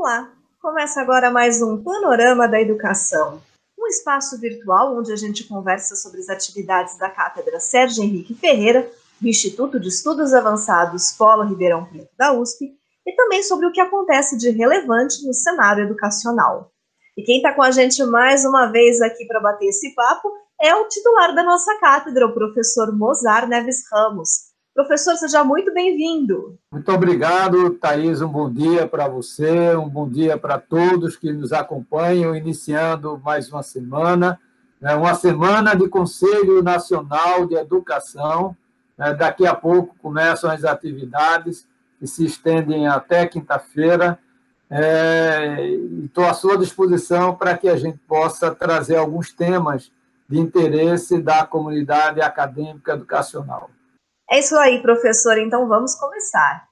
Olá! Começa agora mais um Panorama da Educação, um espaço virtual onde a gente conversa sobre as atividades da Cátedra Sérgio Henrique Ferreira, do Instituto de Estudos Avançados Polo Ribeirão Preto da USP, e também sobre o que acontece de relevante no cenário educacional. E quem está com a gente mais uma vez aqui para bater esse papo é o titular da nossa cátedra, o professor Mozar Neves Ramos. Professor, seja muito bem-vindo. Muito obrigado, Thaís. Um bom dia para você, um bom dia para todos que nos acompanham, iniciando mais uma semana de Conselho Nacional de Educação. Daqui a pouco começam as atividades que se estendem até quinta-feira. Estou à sua disposição para que a gente possa trazer alguns temas de interesse da comunidade acadêmica educacional. É isso aí, professor. Então vamos começar.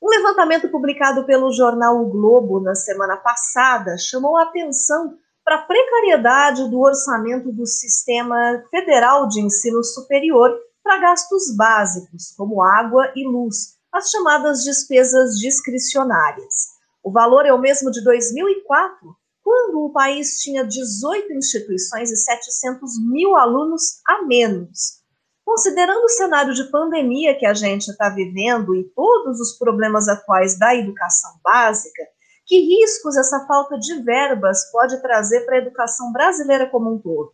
Um levantamento publicado pelo jornal O Globo na semana passada chamou a atenção para a precariedade do orçamento do Sistema Federal de Ensino Superior para gastos básicos, como água e luz, as chamadas despesas discricionárias. O valor é o mesmo de 2004, quando o país tinha 18 instituições e 700 mil alunos a menos. Considerando o cenário de pandemia que a gente está vivendo e todos os problemas atuais da educação básica, que riscos essa falta de verbas pode trazer para a educação brasileira como um todo?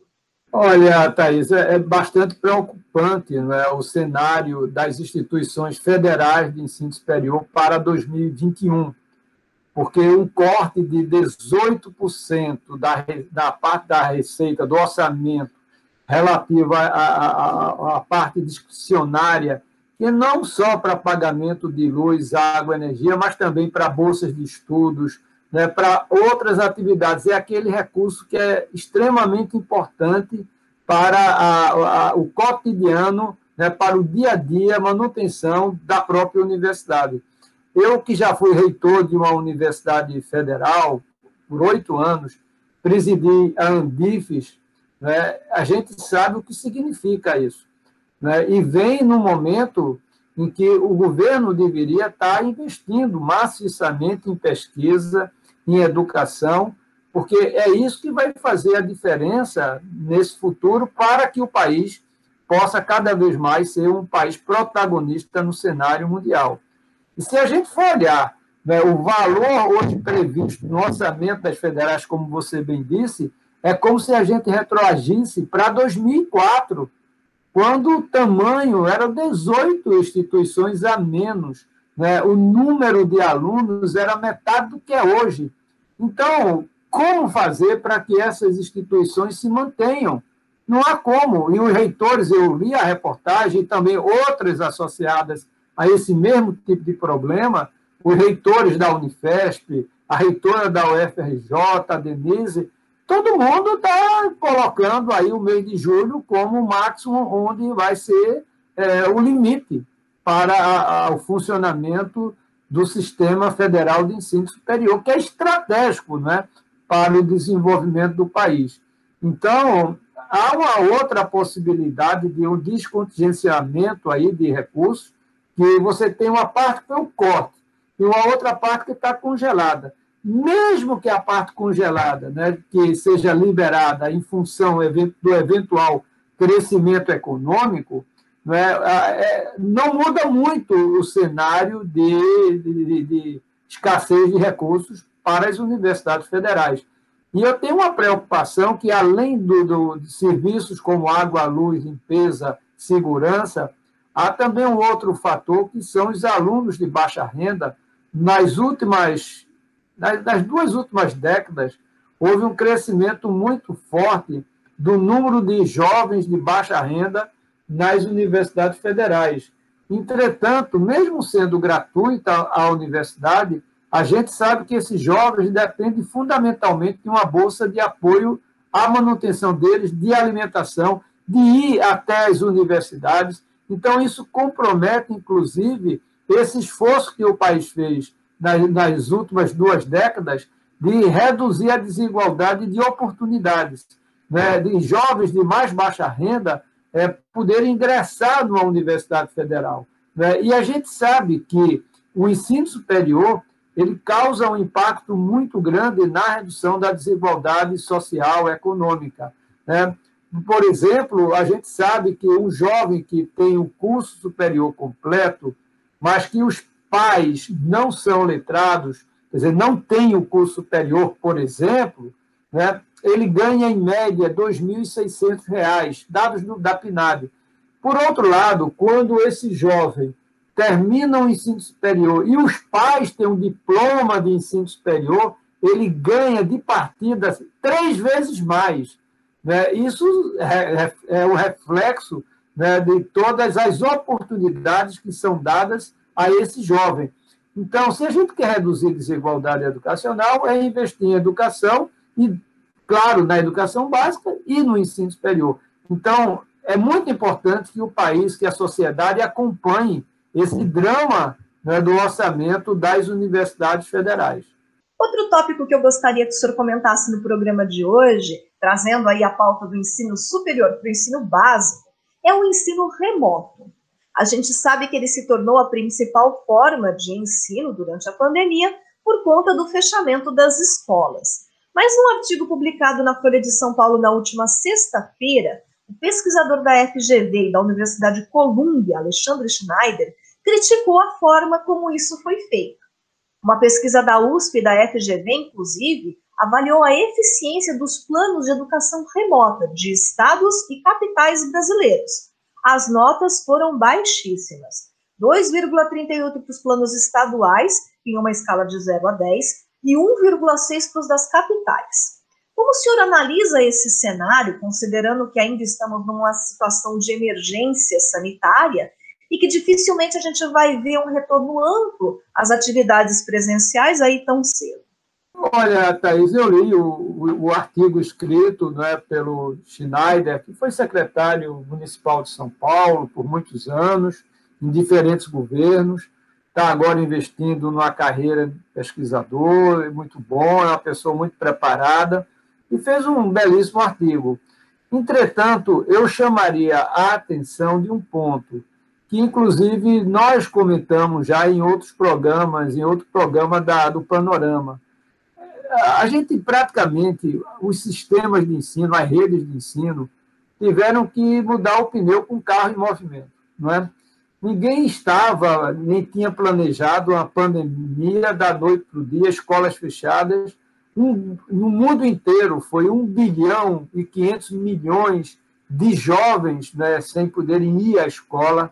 Olha, Thaís, é bastante preocupante, né, o cenário das instituições federais de ensino superior para 2021, porque um corte de 18% da parte da receita, do orçamento, relativa à parte discricionária, que não só para pagamento de luz, água, energia, mas também para bolsas de estudos, né, para outras atividades. É aquele recurso que é extremamente importante para o cotidiano, né, para o dia a dia, manutenção da própria universidade. Eu, que já fui reitor de uma universidade federal por 8 anos, presidi a Andifes, né, a gente sabe o que significa isso. Né, e vem num momento em que o governo deveria estar investindo maciçamente em pesquisa, em educação, porque é isso que vai fazer a diferença nesse futuro para que o país possa cada vez mais ser um país protagonista no cenário mundial. E se a gente for olhar, né, o valor hoje previsto no orçamento das federais, como você bem disse, é como se a gente retroagisse para 2004, quando o tamanho era 18 instituições a menos, né? O número de alunos era metade do que é hoje. Então, como fazer para que essas instituições se mantenham? Não há como. E os reitores, eu li a reportagem, e também outras associadas a esse mesmo tipo de problema, os reitores da Unifesp, a reitora da UFRJ, a Denise, todo mundo está colocando aí o mês de julho como o máximo onde vai ser o limite para o funcionamento do Sistema Federal de Ensino Superior, que é estratégico, né, para o desenvolvimento do país. Então, há uma outra possibilidade de um descontingenciamento aí de recursos, que você tem uma parte que foi um corte e uma outra parte que está congelada. Mesmo que a parte congelada, né, que seja liberada em função do eventual crescimento econômico, né, não muda muito o cenário de escassez de recursos para as universidades federais. E eu tenho uma preocupação que, além de serviços como água, luz, limpeza, segurança, há também um outro fator, que são os alunos de baixa renda. Nas 2 últimas décadas, houve um crescimento muito forte do número de jovens de baixa renda nas universidades federais. Entretanto, mesmo sendo gratuita a universidade, a gente sabe que esses jovens dependem fundamentalmente de uma bolsa de apoio à manutenção deles, de alimentação, de ir até as universidades. Então, isso compromete, inclusive, esse esforço que o país fez nas últimas 2 décadas de reduzir a desigualdade de oportunidades, né, de jovens de mais baixa renda poderem ingressar numa universidade federal. Né? E a gente sabe que o ensino superior ele causa um impacto muito grande na redução da desigualdade social e econômica, né? Por exemplo, a gente sabe que um jovem que tem o curso superior completo, mas que os pais não são letrados, quer dizer, não têm o curso superior, por exemplo, né, ele ganha, em média, R$ 2.600, dados da PNAD. Por outro lado, quando esse jovem termina o ensino superior e os pais têm um diploma de ensino superior, ele ganha, de partida, 3 vezes mais. Né? Isso é o reflexo, né, de todas as oportunidades que são dadas a esse jovem. Então, se a gente quer reduzir a desigualdade educacional, é investir em educação e, claro, na educação básica e no ensino superior. Então, é muito importante que o país, que a sociedade acompanhe esse drama, né, do orçamento das universidades federais. Outro tópico que eu gostaria que o senhor comentasse no programa de hoje, trazendo aí a pauta do ensino superior para o ensino básico, é o ensino remoto. A gente sabe que ele se tornou a principal forma de ensino durante a pandemia por conta do fechamento das escolas. Mas num artigo publicado na Folha de São Paulo na última sexta-feira, o pesquisador da FGV e da Universidade de Colômbia, Alexandre Schneider, criticou a forma como isso foi feito. Uma pesquisa da USP e da FGV, inclusive, avaliou a eficiência dos planos de educação remota de estados e capitais brasileiros. As notas foram baixíssimas. 2,38 para os planos estaduais, em uma escala de 0 a 10, e 1,6 para os das capitais. Como o senhor analisa esse cenário, considerando que ainda estamos numa situação de emergência sanitária e que dificilmente a gente vai ver um retorno amplo às atividades presenciais aí tão cedo? Olha, Thaís, eu li o artigo escrito, né, pelo Schneider, que foi secretário municipal de São Paulo por muitos anos, em diferentes governos, está agora investindo numa carreira de pesquisador, é muito bom, é uma pessoa muito preparada, e fez um belíssimo artigo. Entretanto, eu chamaria a atenção de um ponto, que, inclusive, nós comentamos já em outros programas, em outro programa do Panorama. A gente, praticamente, os sistemas de ensino, as redes de ensino, tiveram que mudar o pneu com o carro em movimento, não é? Ninguém estava, nem tinha planejado uma pandemia da noite para o dia, escolas fechadas. No mundo inteiro, foi 1 bilhão e 500 milhões de jovens, né, sem poderem ir à escola.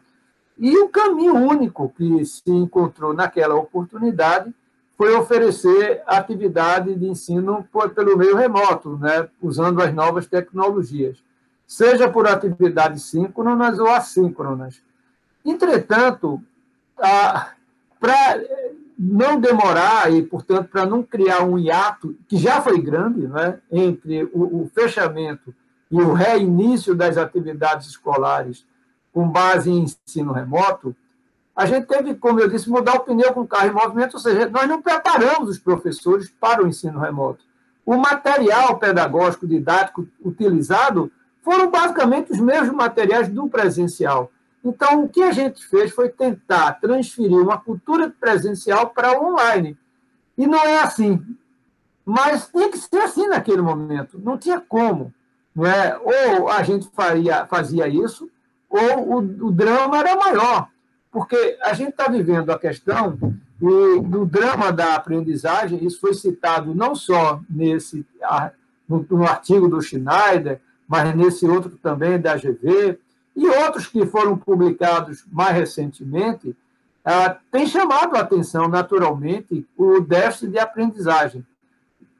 E o caminho único que se encontrou naquela oportunidade foi oferecer atividade de ensino pelo meio remoto, né, usando as novas tecnologias, seja por atividades síncronas ou assíncronas. Entretanto, para não demorar e, portanto, para não criar um hiato, que já foi grande, né, entre o fechamento e o reinício das atividades escolares com base em ensino remoto, a gente teve, como eu disse, mudar o pneu com o carro em movimento, ou seja, nós não preparamos os professores para o ensino remoto. O material pedagógico didático utilizado foram basicamente os mesmos materiais do presencial. Então, o que a gente fez foi tentar transferir uma cultura presencial para o online. E não é assim. Mas tinha que ser assim naquele momento. Não tinha como. Não é? Ou a gente fazia isso, ou o drama era maior. Porque a gente está vivendo a questão do drama da aprendizagem, isso foi citado não só no artigo do Schneider, mas nesse outro também da AGV, e outros que foram publicados mais recentemente, tem chamado a atenção, naturalmente, o déficit de aprendizagem.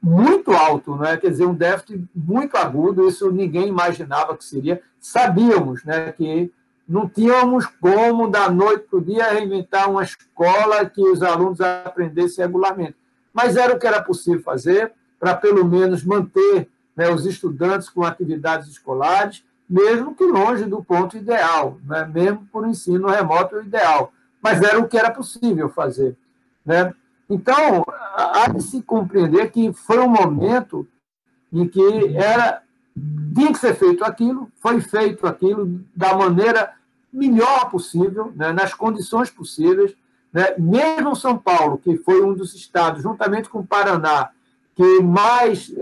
Muito alto, né? Quer dizer, um déficit muito agudo, isso ninguém imaginava que seria. Sabíamos, né, que não tínhamos como, da noite para o dia, reinventar uma escola que os alunos aprendessem regularmente. Mas era o que era possível fazer para, pelo menos, manter, né, os estudantes com atividades escolares, mesmo que longe do ponto ideal, né, mesmo por ensino remoto ideal. Mas era o que era possível fazer, né? Então, há de se compreender que foi um momento em que tinha que ser feito aquilo, foi feito aquilo da maneira melhor possível, né, nas condições possíveis, né? Mesmo São Paulo, que foi um dos estados, juntamente com o Paraná, que mais,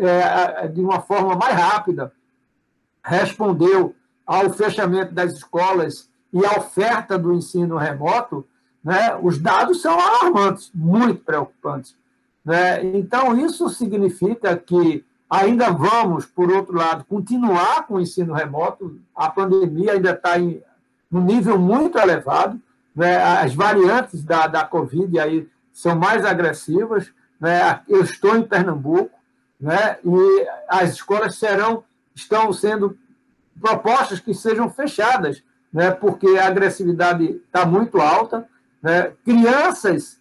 de uma forma mais rápida, respondeu ao fechamento das escolas e à oferta do ensino remoto, né? Os dados são alarmantes, muito preocupantes, né? Então, isso significa que ainda vamos, por outro lado, continuar com o ensino remoto. A pandemia ainda está em um nível muito elevado, né? As variantes da Covid aí são mais agressivas, né? Eu estou em Pernambuco, né? E as escolas estão sendo propostas que sejam fechadas, né? Porque a agressividade está muito alta, né? Crianças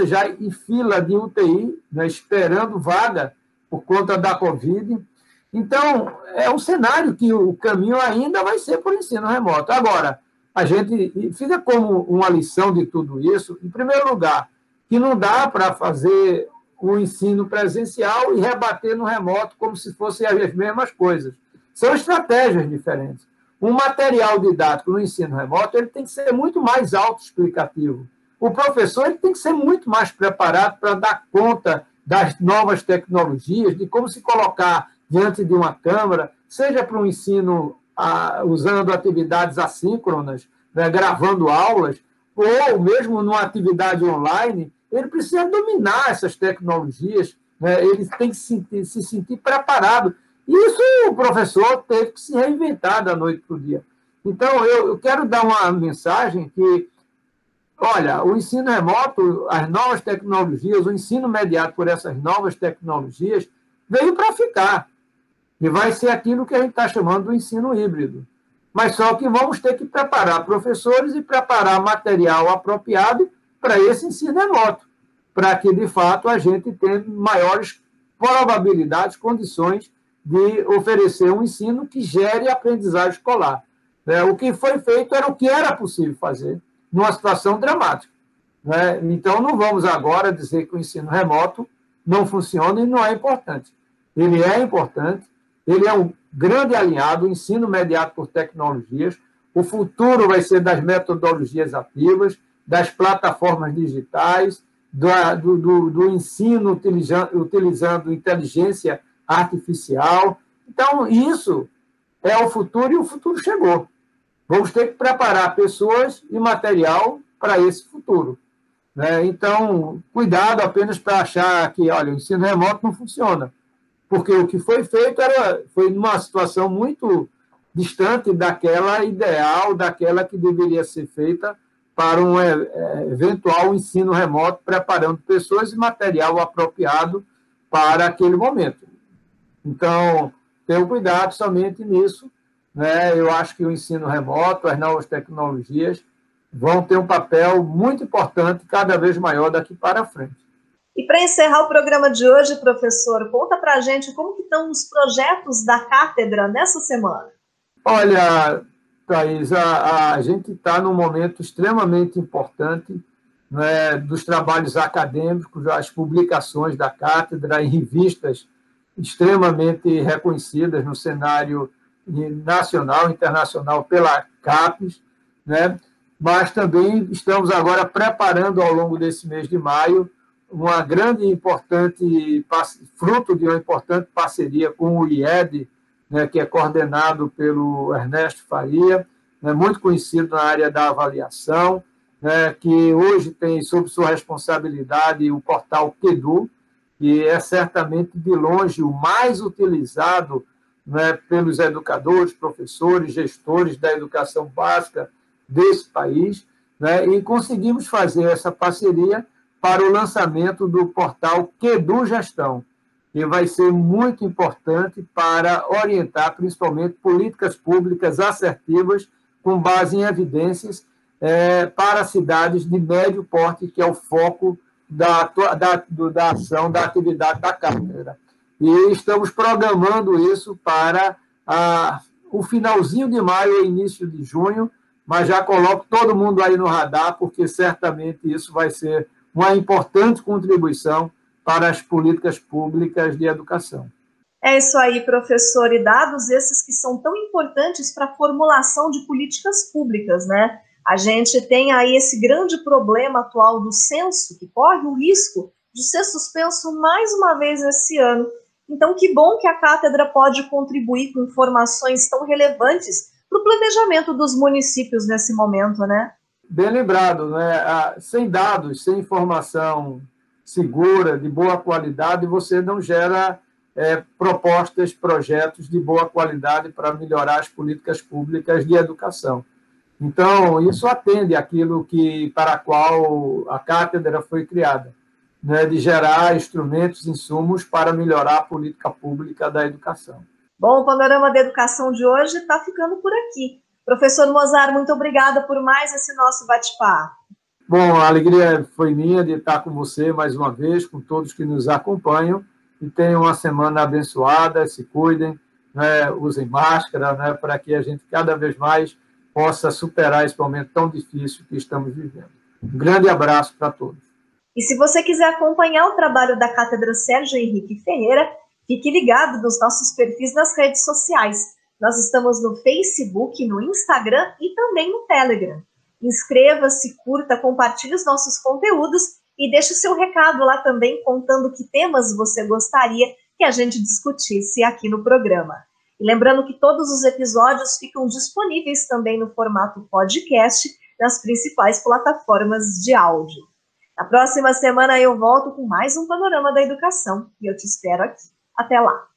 já em fila de UTI, né? Esperando vaga por conta da Covid. Então, é um cenário que o caminho ainda vai ser por ensino remoto. Agora, a gente fica como uma lição de tudo isso, em primeiro lugar, que não dá para fazer o ensino presencial e rebater no remoto como se fossem as mesmas coisas. São estratégias diferentes. O material didático no ensino remoto ele tem que ser muito mais autoexplicativo. O professor ele tem que ser muito mais preparado para dar conta das novas tecnologias, de como se colocar diante de uma câmera, seja para o ensino usando atividades assíncronas, né, gravando aulas, ou mesmo numa atividade online, ele precisa dominar essas tecnologias, né, ele tem que se sentir preparado. E isso o professor teve que se reinventar da noite para o dia. Então, eu quero dar uma mensagem que, olha, o ensino remoto, as novas tecnologias, o ensino mediado por essas novas tecnologias, veio para ficar. E vai ser aquilo que a gente está chamando do ensino híbrido. Mas só que vamos ter que preparar professores e preparar material apropriado para esse ensino remoto, para que, de fato, a gente tenha maiores probabilidades, condições de oferecer um ensino que gere aprendizagem escolar. O que foi feito era o que era possível fazer numa situação dramática. Então, não vamos agora dizer que o ensino remoto não funciona e não é importante. Ele é importante, ele é um grande aliado, o ensino mediado por tecnologias. O futuro vai ser das metodologias ativas, das plataformas digitais, do ensino utilizando inteligência artificial. Então, isso é o futuro e o futuro chegou. Vamos ter que preparar pessoas e material para esse futuro. Então, cuidado apenas para achar que, olha, o ensino remoto não funciona, porque o que foi feito foi numa situação muito distante daquela ideal, daquela que deveria ser feita para um eventual ensino remoto, preparando pessoas e material apropriado para aquele momento. Então, tenho cuidado somente nisso. Eu acho que o ensino remoto, as novas tecnologias, vão ter um papel muito importante, cada vez maior daqui para frente. E para encerrar o programa de hoje, professor, conta para a gente como que estão os projetos da cátedra nessa semana. Olha, Thaís, a gente está num momento extremamente importante, dos trabalhos acadêmicos, as publicações da cátedra em revistas extremamente reconhecidas no cenário nacional e internacional pela CAPES, mas também estamos agora preparando ao longo desse mês de maio uma grande e importante, fruto de uma importante parceria com o IED, que é coordenado pelo Ernesto Faria, muito conhecido na área da avaliação, que hoje tem sob sua responsabilidade o portal QEDU, que é certamente de longe o mais utilizado pelos educadores, professores, gestores da educação básica desse país, e conseguimos fazer essa parceria para o lançamento do portal QEDU Gestão, que vai ser muito importante para orientar, principalmente, políticas públicas assertivas com base em evidências para cidades de médio porte, que é o foco da ação, da atividade da cátedra. E estamos programando isso para o finalzinho de maio e início de junho, mas já coloco todo mundo aí no radar, porque certamente isso vai ser uma importante contribuição para as políticas públicas de educação. É isso aí, professor, e dados esses que são tão importantes para a formulação de políticas públicas, A gente tem aí esse grande problema atual do censo, que corre o risco de ser suspenso mais uma vez esse ano. Então, que bom que a cátedra pode contribuir com informações tão relevantes para o planejamento dos municípios nesse momento, né? Bem lembrado, né? Sem dados, sem informação segura, de boa qualidade, você não gera propostas, projetos de boa qualidade para melhorar as políticas públicas de educação. Então, isso atende àquilo para a qual a cátedra foi criada, né? De gerar instrumentos, insumos para melhorar a política pública da educação. Bom, o Panorama da Educação de hoje está ficando por aqui. Professor Mozart, muito obrigada por mais esse nosso bate-papo. Bom, a alegria foi minha de estar com você mais uma vez, com todos que nos acompanham, e tenham uma semana abençoada, se cuidem, né, usem máscara, né, para que a gente cada vez mais possa superar esse momento tão difícil que estamos vivendo. Um grande abraço para todos. E se você quiser acompanhar o trabalho da Cátedra Sérgio Henrique Ferreira, fique ligado nos nossos perfis nas redes sociais. Nós estamos no Facebook, no Instagram e também no Telegram. Inscreva-se, curta, compartilhe os nossos conteúdos e deixe o seu recado lá também, contando que temas você gostaria que a gente discutisse aqui no programa. E lembrando que todos os episódios ficam disponíveis também no formato podcast nas principais plataformas de áudio. Na próxima semana eu volto com mais um Panorama da Educação e eu te espero aqui. Até lá!